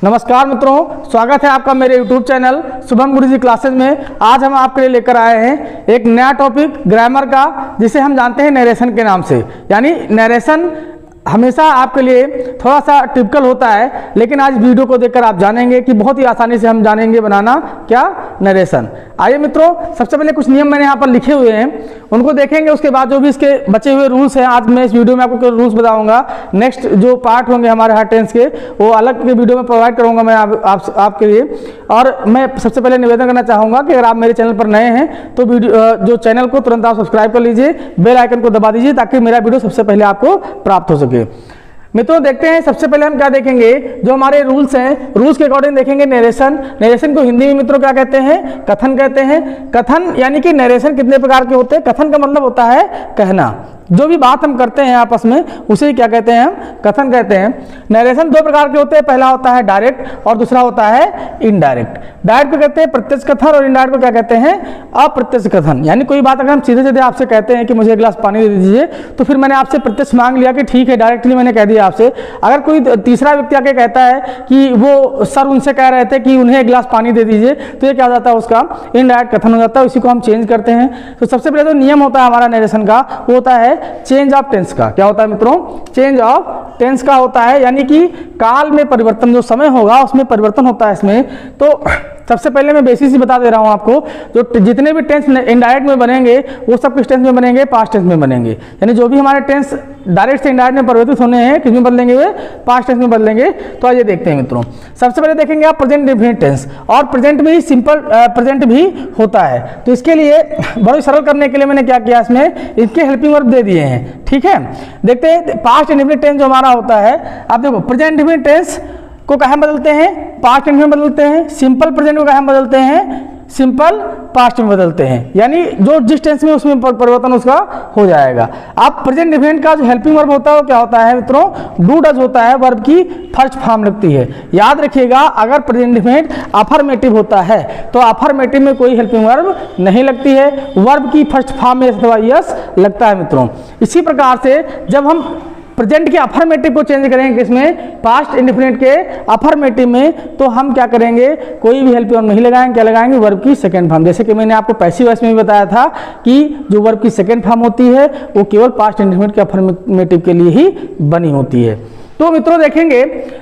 नमस्कार मित्रों, स्वागत है आपका मेरे YouTube चैनल शुभम गुरुजी क्लासेज में। आज हम आपके लिए लेकर आए हैं एक नया टॉपिक ग्रामर का, जिसे हम जानते हैं नरेशन के नाम से। यानी नरेशन हमेशा आपके लिए थोड़ा सा टिपिकल होता है, लेकिन आज वीडियो को देखकर आप जानेंगे कि बहुत ही आसानी से हम जानेंगे बनाना क्या नरेशन। आइए मित्रों, सबसे पहले कुछ नियम मैंने यहाँ पर लिखे हुए हैं, उनको देखेंगे। उसके बाद जो भी इसके बचे हुए रूल्स हैं, आज मैं इस वीडियो में आपको रूल्स बताऊंगा। नेक्स्ट जो पार्ट होंगे हमारे हार्ड टेंस के, वो अलग के वीडियो में प्रोवाइड करूंगा मैं आपके लिए। और मैं सबसे पहले निवेदन करना चाहूँगा कि अगर आप मेरे चैनल पर नए हैं तो वीडियो जो चैनल को तुरंत आप सब्सक्राइब कर लीजिए, बेल आइकन को दबा दीजिए ताकि मेरा वीडियो सबसे पहले आपको प्राप्त हो सके। मित्रों देखते हैं, सबसे पहले हम क्या देखेंगे, जो हमारे रूल्स हैं, रूल्स के अकॉर्डिंग देखेंगे नरेशन। नरेशन को हिंदी में मित्रों क्या कहते हैं? कथन कहते हैं। कथन यानी कि नरेशन कितने प्रकार के होते हैं? कथन का मतलब होता है कहना। जो भी बात हम करते हैं आपस में उसे क्या कहते हैं? हम कथन कहते हैं। नरेशन दो प्रकार के होते हैं, पहला होता है डायरेक्ट और दूसरा होता है इनडायरेक्ट। डायरेक्ट को कहते हैं प्रत्यक्ष कथन और इनडायरेक्ट को क्या कहते हैं? अप्रत्यक्ष कथन। यानी कोई बात अगर हम सीधे सीधे आपसे कहते हैं कि मुझे एक गिलास पानी दे दीजिए, तो फिर मैंने आपसे प्रत्यक्ष मांग लिया कि ठीक है, डायरेक्टली मैंने कह दिया आपसे। अगर कोई तीसरा व्यक्ति आके कहता है कि वो सर उनसे कह रहे थे कि उन्हें एक गिलास पानी दे दीजिए, तो ये क्या हो जाता है? उसका इनडायरेक्ट कथन हो जाता है। इसी को हम चेंज करते हैं। तो सबसे पहले जो नियम होता है हमारा नरेशन का, वो होता है चेंज ऑफ टेंस का। क्या होता है मित्रों? चेंज ऑफ टेंस का होता है, यानी कि काल में परिवर्तन, जो समय होगा उसमें परिवर्तन होता है इसमें। तो सबसे पहले मैं बेसिक ही बता दे रहा हूं आपको, जो जितने भी टेंस इनडायरेक्ट में बनेंगे वो सब किस टेंस में बनेंगे? पास्ट टेंस में बनेंगे। यानी जो भी हमारे टेंस डायरेक्ट से इनडायरेक्ट में परिवर्तित होने हैं, किस में बदलेंगे? वे पास्ट टेंस में बदलेंगे। तो आइए देखते हैं मित्रों। सबसे पहले देखेंगे आप प्रेजेंट इंडेफिनिट टेंस, और प्रेजेंट में ही सिंपल प्रेजेंट भी होता है। तो इसके लिए बड़े सरल करने के लिए मैंने क्या किया, इसमें इनके हेल्पिंग वर्ब दे दिए हैं। ठीक है, देखते हैं पास्ट इंडेफिनिट टेंस जो हमारा होता है। आप देखो, प्रेजेंट इंडेफिनिट टेंस को कहाँ बदलते हैं? पास्ट टेंस में बदलते हैं। सिंपल प्रेजेंट को कहाँ बदलते हैं? सिंपल पास्ट में बदलते हैं। यानी जो जिस टेंस में उसमें परिवर्तन उसका हो जाएगा। अब प्रेजेंट इंडेफिनिट का जो हेल्पिंग वर्ब होता है वो क्या होता है मित्रों? डू डज होता है। वर्ब की फर्स्ट फॉर्म लगती है। याद रखिएगा, अगर प्रेजेंट इंडेफिनिट अफर्मेटिव होता है तो अफर्मेटिव में कोई हेल्पिंग वर्ब नहीं लगती है, वर्ब की फर्स्ट फॉर्म में अथवा यस लगता है मित्रों। इसी प्रकार से जब हम प्रेजेंट के अफर्मेटिव को चेंज करेंगे किसमें? पास्ट इंडेफिनिट के अफर्मेटिव में, तो हम क्या करेंगे? कोई भी हेल्पिंग वर्ब नहीं लगाएंगे। क्या लगाएंगे? वर्ब की सेकंड फॉर्म। जैसे कि मैंने आपको पैसिव वॉइस में भी बताया था कि जो वर्ब की सेकंड फॉर्म होती है वो केवल पास्ट इंडेफिनिट के अफर्मेटिव के लिए ही बनी होती है। तो मित्रों देखेंगे,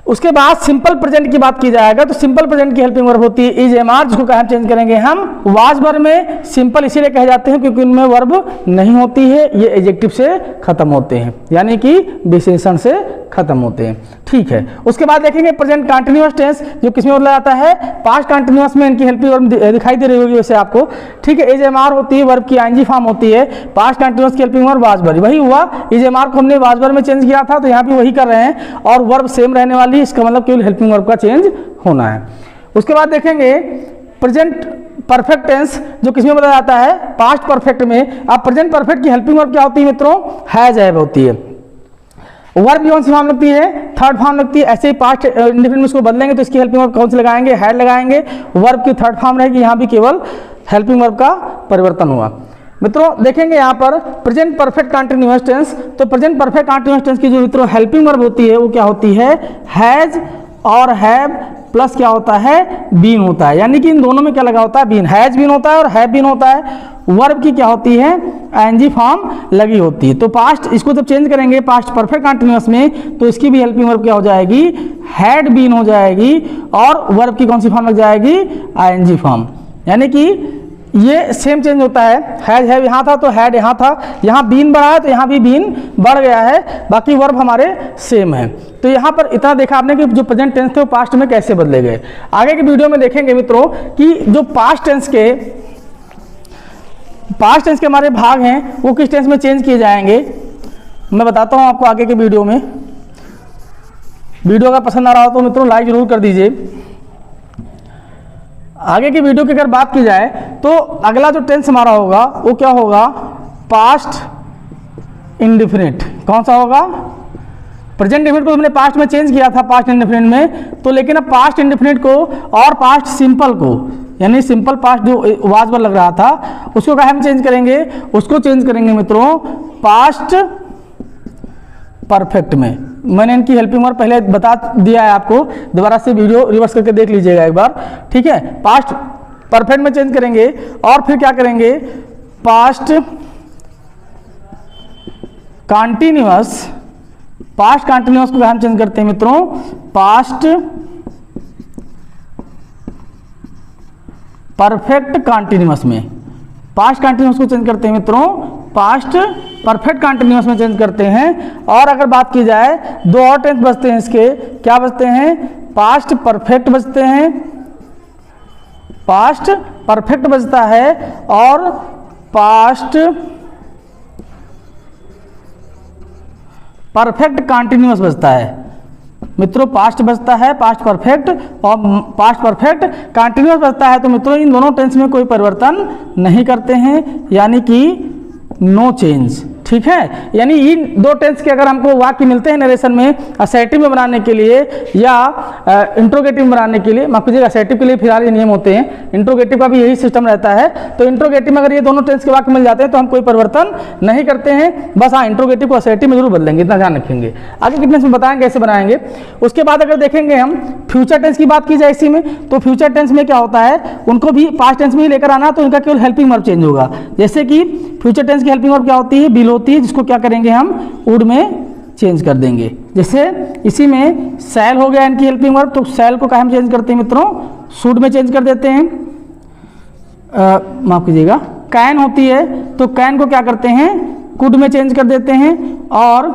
उसके बाद सिंपल प्रेजेंट की बात की जाएगा। तो सिंपल प्रेजेंट की हेल्पिंग वर्ब होती है इज एम आर, जिसको कहाँ चेंज करेंगे हम? वाज वर्ब में। सिंपल इसीलिए कहे जाते हैं क्योंकि उनमें वर्ब नहीं होती है, ये एडजेक्टिव से खत्म होते हैं, यानी कि विशेषण से खत्म होते हैं। ठीक है, उसके बाद देखेंगे प्रेजेंट कंटिन्यूअस टेंस, जो किसमें बदला जाता है? पास्ट कंटिन्यूअस में। इनकी हेल्पिंग वर्ब दिखाई दे रही होगी वैसे आपको। ठीक है, इज एम आर होती है, वर्ब की आईएनजी फॉर्म होती है। पास्ट कंटिन्यूअस की हेल्पिंग वर्ब वाज वर्ब। वही हुआ, इज एम आर को हमने वाज वर्ब में चेंज किया था, तो यहाँ भी वही कर रहे हैं और वर्ब सेम रहने वाली। इसका मतलब केवल हेल्पिंग वर्ब का चेंज होना है। उसके बाद देखेंगे प्रेजेंट परफेक्ट टेंस, जो किसमें बदला जाता है? पास्ट परफेक्ट में। अब प्रेजेंट परफेक्ट की हेल्पिंग वर्ब क्या होती है मित्रों? हैज हैव होती है। वर्ब की कौन सी फॉर्म लगती है? थर्ड फॉर्म लगती है। ऐसे ही पास्ट इंडेफिनिट में इसको बदलेंगे तो इसकी हेल्पिंग वर्ब कौन सी लगाएंगे? हैड लगाएंगे। वर्ब की थर्ड फॉर्म रहेगी। यहाँ भी केवल हेल्पिंग वर्ब का परिवर्तन हुआ। मित्रों देखेंगे यहाँ पर प्रेजेंट परफेक्ट कंटिन्यूअस टेंस। तो प्रेजेंट परफेक्ट कंटिन्यूअस टेंस की जो मित्रों हेल्पिंग वर्ब होती है वो क्या होती है? हैज और हैव प्लस क्या होता है? बीन होता है। यानी कि इन दोनों में क्या लगा होता है? बीन। हैज बीन होता है और हैव बीन होता है। वर्ब की क्या होती है? आईएनजी फॉर्म लगी होती है। तो पास्ट, इसको जब चेंज करेंगे पास्ट परफेक्ट कंटिन्यूअस में, तो इसकी भी हेल्पिंग वर्ब क्या हो जाएगी? हैड बीन हो जाएगी। और वर्ब की कौन सी फॉर्म लग जाएगी? ING form. यानी कि ये सेम चेंज होता है। हैज हैव यहाँ था तो हैड यहाँ था, यहाँ बीन बढ़ा है तो यहाँ भी बीन बढ़ गया है, बाकी वर्ब हमारे सेम है। तो यहाँ पर इतना देखा आपने कि जो प्रेजेंट टेंस थे वो पास्ट में कैसे बदले गए। आगे के वीडियो में देखेंगे मित्रों कि जो पास्ट टेंस के हमारे भाग हैं वो किस टेंस में चेंज किए जाएंगे, मैं बताता हूँ आपको आगे के वीडियो में। वीडियो का पसंद आ रहा हो तो मित्रों लाइक जरूर कर दीजिए। आगे की वीडियो की अगर बात की जाए तो अगला जो टेंस हमारा होगा वो क्या होगा? Past indefinite. कौन सा होगा? प्रेजेंट इंडेफिनिट को हमने पास्ट में चेंज किया था पास्ट इंडेफिनिट में, तो लेकिन अब पास्ट इंडेफिनिट को और पास्ट सिंपल को, यानी सिंपल पास्ट जो वाज वर्ब लग रहा था उसको क्या हम चेंज करेंगे? उसको चेंज करेंगे मित्रों पास्ट परफेक्ट में। मैंने इनकी हेल्पिंग वर्ब पहले बता दिया है आपको, दोबारा से वीडियो रिवर्स करके देख लीजिएगा एक बार, ठीक है। पास्ट परफेक्ट में चेंज करेंगे और फिर क्या करेंगे, पास्ट कॉन्टिन्यूअस, पास्ट कॉन्टिन्यूअस को हम चेंज करते हैं मित्रों पास्ट परफेक्ट कॉन्टिन्यूअस में। पास्ट कॉन्टिन्यूअस को चेंज करते हैं मित्रों पास्ट परफेक्ट कॉन्टिन्यूअस में चेंज करते हैं। और अगर बात की जाए दो और टेंस बचते हैं इसके, क्या बचते हैं, पास्ट परफेक्ट बचते हैं, पास्ट परफेक्ट बचता है और पास्ट परफेक्ट कॉन्टिन्यूअस बचता है मित्रों। पास्ट बचता है, पास्ट परफेक्ट और पास्ट परफेक्ट कॉन्टिन्यूअस बचता है। तो मित्रों इन दोनों टेंस में कोई परिवर्तन नहीं करते हैं, यानी कि नो चेंज, ठीक है। यानी इन दो टेंस के अगर हमको वाक्य मिलते हैं नरेशन में असर्टिव में बनाने के लिए या इंट्रोगेटिव में बनाने के लिए, माफ कीजिएगा असर्टिव के लिए फिलहाल ये नियम होते हैं, इंट्रोगेटिव का भी यही सिस्टम रहता है। तो इंट्रोगेटिव में अगर ये दोनों टेंस के वाक्य मिल जाते हैं तो हम कोई परिवर्तन नहीं करते हैं, बस हाँ इंट्रोगेटिव को असर्टिव में जरूर बदलेंगे, इतना ध्यान रखेंगे। आगे कितने में बताएंगे कैसे बनाएंगे। उसके बाद अगर देखेंगे हम फ्यूचर टेंस की बात की जाए इसी में, तो फ्यूचर टेंस में क्या होता है, उनको भी पास्ट टेंस में ही लेकर आना, तो इनका केवल हेल्पिंग वर्ब चेंज होगा। जैसे कि फ्यूचर टेंस की हेल्पिंग वर्ब क्या होती है, विल होती है, जिसको क्या करेंगे हम वुड में चेंज कर देंगे। जैसे इसी में सैल हो गया इनकी हेल्पिंग वर्ब, तो सैल को क्या हम चेंज करते हैं मित्रों, शुड में चेंज कर देते हैं। माफ कीजिएगा कैन होती है तो कैन को क्या करते हैं, कुड में चेंज कर देते हैं। और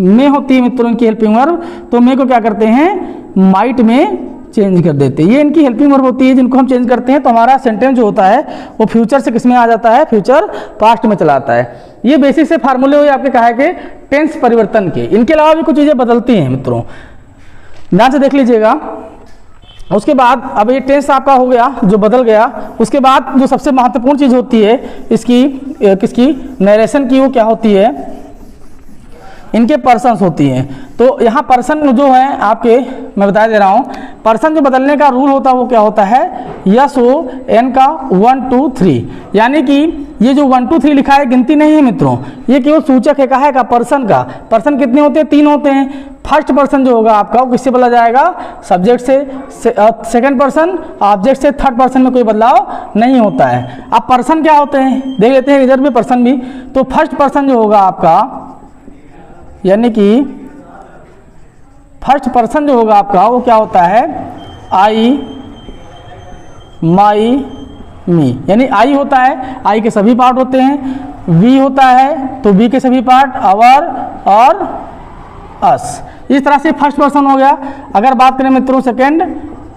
मे होती है मित्रों इनकी हेल्पिंग वर्ब, तो मे को क्या करते हैं, माइट में चेंज कर देते हैं। ये इनकी हेल्पिंग वर्ब होती है जिनको हम चेंज करते हैं तो हमारा सेंटेंस जो होता है वो फ्यूचर से किस में आ जाता है, फ्यूचर पास्ट में चला आता है। ये बेसिक से फार्मूले हुए आपके कहा है कि टेंस परिवर्तन के। इनके अलावा भी कुछ चीज़ें बदलती हैं मित्रों, ध्यान से देख लीजिएगा। उसके बाद अब ये टेंस आपका हो गया जो बदल गया, उसके बाद जो सबसे महत्वपूर्ण चीज़ होती है इसकी किसकी नरेशन की, वो क्या होती है, इनके पर्सन्स होती हैं। तो यहाँ पर्सन जो है आपके मैं बता दे रहा हूँ, पर्सन जो बदलने का रूल होता है वो क्या होता है, यस ओ एन का 1 2 3, यानी कि ये जो 1 2 3 लिखा है गिनती नहीं है मित्रों, ये केवल सूचक है, कहा है का पर्सन का। पर्सन कितने होते हैं, 3 होते हैं। फर्स्ट पर्सन जो होगा आपका वो किससे बदला जाएगा, सब्जेक्ट से, सेकंड पर्सन, ऑब्जेक्ट से, थर्ड पर्सन में कोई बदलाव नहीं होता है। अब पर्सन क्या होते हैं देख लेते हैं, इधर भी पर्सन भी। तो फर्स्ट पर्सन जो होगा आपका, यानी कि फर्स्ट पर्सन जो होगा आपका वो क्या होता है, आई, माई, मी, यानी आई होता है, आई के सभी पार्ट होते हैं। वी होता है तो वी के सभी पार्ट, आवर और अस। इस तरह से फर्स्ट पर्सन हो गया। अगर बात करें मित्रों सेकंड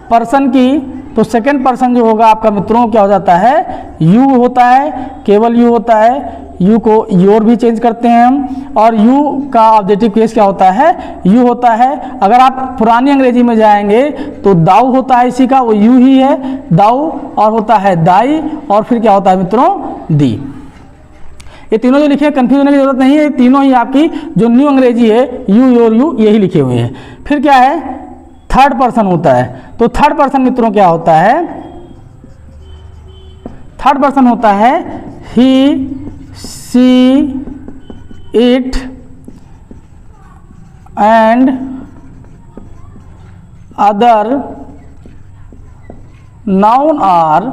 पर्सन की, तो सेकंड पर्सन जो होगा आपका मित्रों क्या हो जाता है, यू होता है, केवल यू होता है। यू को योर भी चेंज करते हैं हम, और यू का ऑब्जेक्टिव केस क्या होता है, यू होता है। अगर आप पुरानी अंग्रेजी में जाएंगे तो दाऊ होता है इसी का, वो यू ही है, दाऊ, और होता है दाई, और फिर क्या होता है मित्रों, दी। ये तीनों जो लिखे हैं कंफ्यूज होने की जरूरत नहीं है, तीनों ही आपकी जो न्यू अंग्रेजी है, यू, योर, यू, यही लिखे हुए हैं। फिर क्या है, थर्ड पर्सन होता है। तो थर्ड पर्सन मित्रों क्या होता है, थर्ड पर्सन होता है ही, she, it and other noun are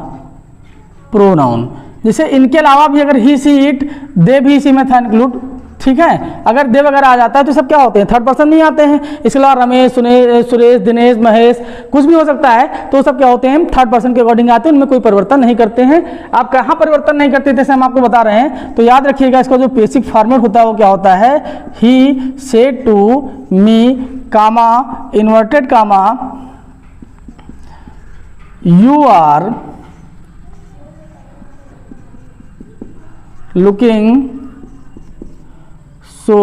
pronoun. जैसे इनके अलावा भी अगर ही, सी, इट, दे भी इसी में था इंक्लूड, ठीक है। अगर दे वगैरह आ जाता है तो सब क्या होते हैं, थर्ड पर्सन नहीं आते हैं। इसके अलावा रमेश, सुरेश, दिनेश, महेश, कुछ भी हो सकता है, तो सब क्या होते हैं, थर्ड पर्सन के अकॉर्डिंग आते हैं, उनमें कोई परिवर्तन नहीं करते हैं। आप कहाँ परिवर्तन नहीं करते जैसे हम आपको बता रहे हैं, तो याद रखिएगा इसका जो बेसिक फॉर्मेट होता है वो क्या होता है, he said to me, comma, inverted comma, you are looking so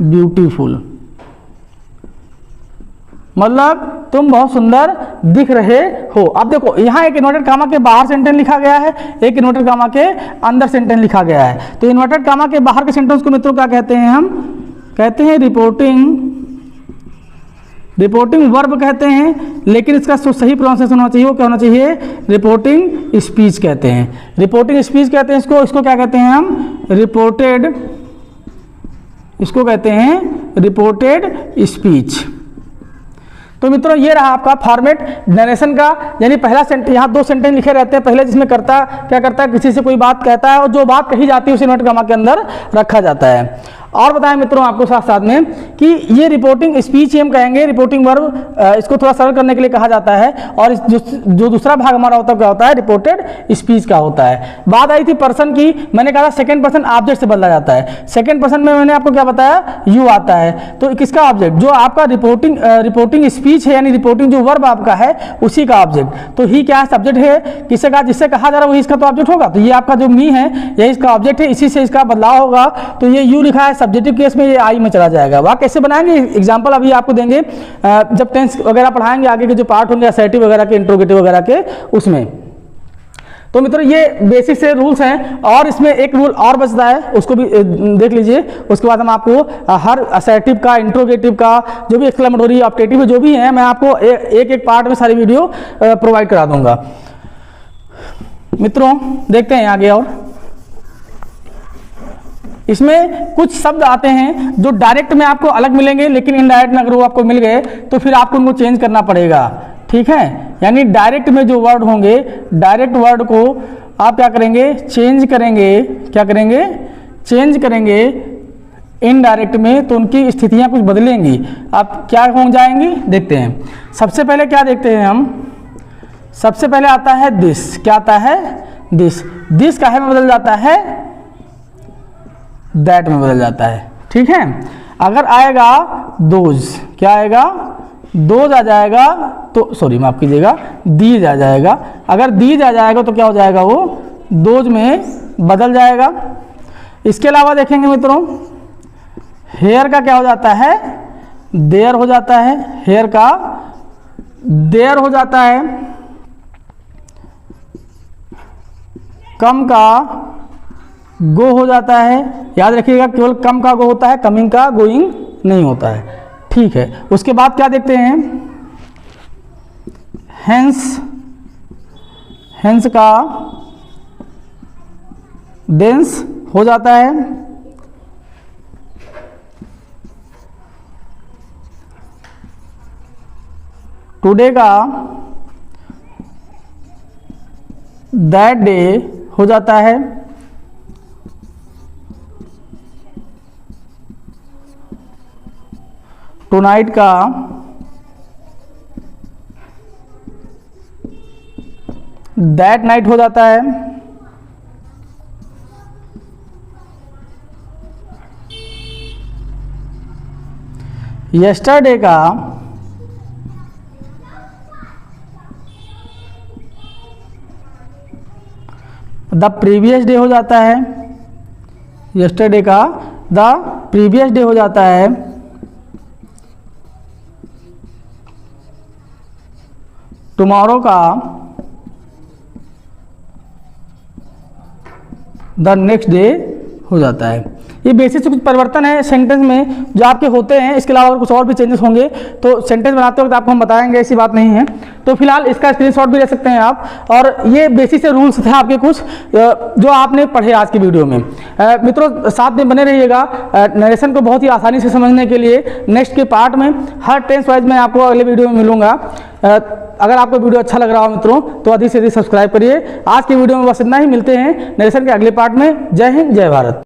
beautiful, मतलब तुम बहुत सुंदर दिख रहे हो। अब देखो यहाँ एक इन्वर्टेड कामा के बाहर सेंटेंस लिखा गया है, एक इन्वर्टेड कामा के अंदर सेंटेंस लिखा गया है। तो इन्वर्टेड कामा के बाहर के सेंटेंस को मित्रों क्या कहते हैं, हम कहते हैं रिपोर्टिंग वर्ब कहते हैं, लेकिन इसका जो सही प्रोनाउंसिएशन होना चाहिए वो क्या होना चाहिए, रिपोर्टिंग स्पीच कहते हैं। रिपोर्टिंग स्पीच कहते हैं इसको क्या कहते हैं हम, रिपोर्टेड इसको कहते हैं रिपोर्टेड स्पीच। तो मित्रों ये रहा आपका फॉर्मेट नरेशन का, यानी पहला सेंटेंस, यहाँ 2 सेंटेंस लिखे रहते हैं। पहले जिसमें करता क्या करता है, किसी से कोई बात कहता है और जो बात कही जाती है उसे इन्वर्टेड कॉमा के अंदर रखा जाता है। और बताएं मित्रों आपको साथ साथ में कि ये रिपोर्टिंग स्पीच हम कहेंगे, रिपोर्टिंग वर्ब इसको थोड़ा सरल करने के लिए कहा जाता है। और जो दूसरा भाग हमारा होता है क्या होता है, रिपोर्टेड स्पीच का होता है। बात आई थी पर्सन की, मैंने कहा था सेकंड पर्सन ऑब्जेक्ट से बदला जाता है। सेकंड पर्सन में मैंने आपको क्या बताया, यू आता है। तो किसका ऑब्जेक्ट, जो आपका रिपोर्टिंग स्पीच है, यानी रिपोर्टिंग जो वर्ब आपका है उसी का ऑब्जेक्ट। तो ही क्या है, सब्जेक्ट है, किसे कहा, जिससे कहा जा रहा है वही इसका तो ऑब्जेक्ट होगा। तो ये आपका जो मी है यही इसका ऑब्जेक्ट है, इसी से इसका बदलाव होगा। तो ये यू लिखा है, सब्जेक्टिव केस में ये आई में चला जाएगा। वह कैसे बनाएंगे, एग्जांपल अभी आपको देंगे जब टेंस वगैरह पढ़ाएंगे, आगे के जो पार्ट होंगे असर्टिव वगैरह के, इंट्रोगेटिव वगैरह के, उसमें। तो मित्रों ये बेसिक से रूल्स हैं। और इसमें एक रूल और बचता है, उसको भी देख लीजिए। उसके बाद हम आपको हर असर्टिव का, इंट्रोगेटिव का, जो भी एक्सक्लेमेटरी, ऑप्टेटिव जो भी है, मैं आपको एक एक पार्ट में सारी वीडियो प्रोवाइड करा दूंगा। मित्रों देखते हैं आगे। और इसमें कुछ शब्द आते हैं जो डायरेक्ट में आपको अलग मिलेंगे, लेकिन इनडायरेक्ट में अगर वो आपको मिल गए तो फिर आपको उनको चेंज करना पड़ेगा। ठीक है, यानी डायरेक्ट में जो वर्ड होंगे, डायरेक्ट वर्ड को आप क्या करेंगे, चेंज करेंगे। क्या करेंगे, चेंज करेंगे इनडायरेक्ट में, तो उनकी स्थितियां कुछ बदलेंगी। आप क्या हो जाएंगी, देखते हैं। सबसे पहले क्या देखते हैं हम, सबसे पहले आता है दिस। क्या आता है, दिस। दिस का है में बदल जाता है दैट में बदल जाता है। ठीक है, अगर आएगा दोज, क्या आएगा, दोज आ जाएगा, तो सॉरी माफ कीजिएगा, दीज आ जाएगा। अगर दीज आ जाएगा तो क्या हो जाएगा, वो दोज में बदल जाएगा। इसके अलावा देखेंगे मित्रों, हेयर का क्या हो जाता है, देयर हो जाता है। हेयर का देयर हो जाता है। कम का गो हो जाता है। याद रखिएगा, केवल कम का गो होता है, कमिंग का गोइंग नहीं होता है। ठीक है, उसके बाद क्या देखते हैं, हेंस। हेंस का देंस हो जाता है। टुडे का दैट डे हो जाता है। टुनाइट का दैट नाइट हो जाता है। यस्टरडे का द प्रीवियस डे हो जाता है। यस्टरडे का द प्रीवियस डे हो जाता है। टुमारो का द नेक्स्ट डे हो जाता है। ये बेसिक से कुछ परिवर्तन है सेंटेंस में जो आपके होते हैं। इसके अलावा अगर कुछ और भी चेंजेस होंगे तो सेंटेंस बनाते वक्त आपको हम बताएंगे, ऐसी बात नहीं है। तो फिलहाल इसका स्क्रीनशॉट भी ले सकते हैं आप। और ये बेसिक से रूल्स थे आपके कुछ जो आपने पढ़े आज की वीडियो में। मित्रों साथ में बने रहिएगा। नरेशन को बहुत ही आसानी से समझने के लिए नेक्स्ट के पार्ट में हर टेंस वाइज मैं आपको अगले वीडियो में मिलूंगा। अगर आपको वीडियो अच्छा लग रहा हो मित्रों तो अधिक से अधिक सब्सक्राइब करिए। आज की वीडियो में बस इतना ही, मिलते हैं नरेशन के अगले पार्ट में। जय हिंद, जय भारत।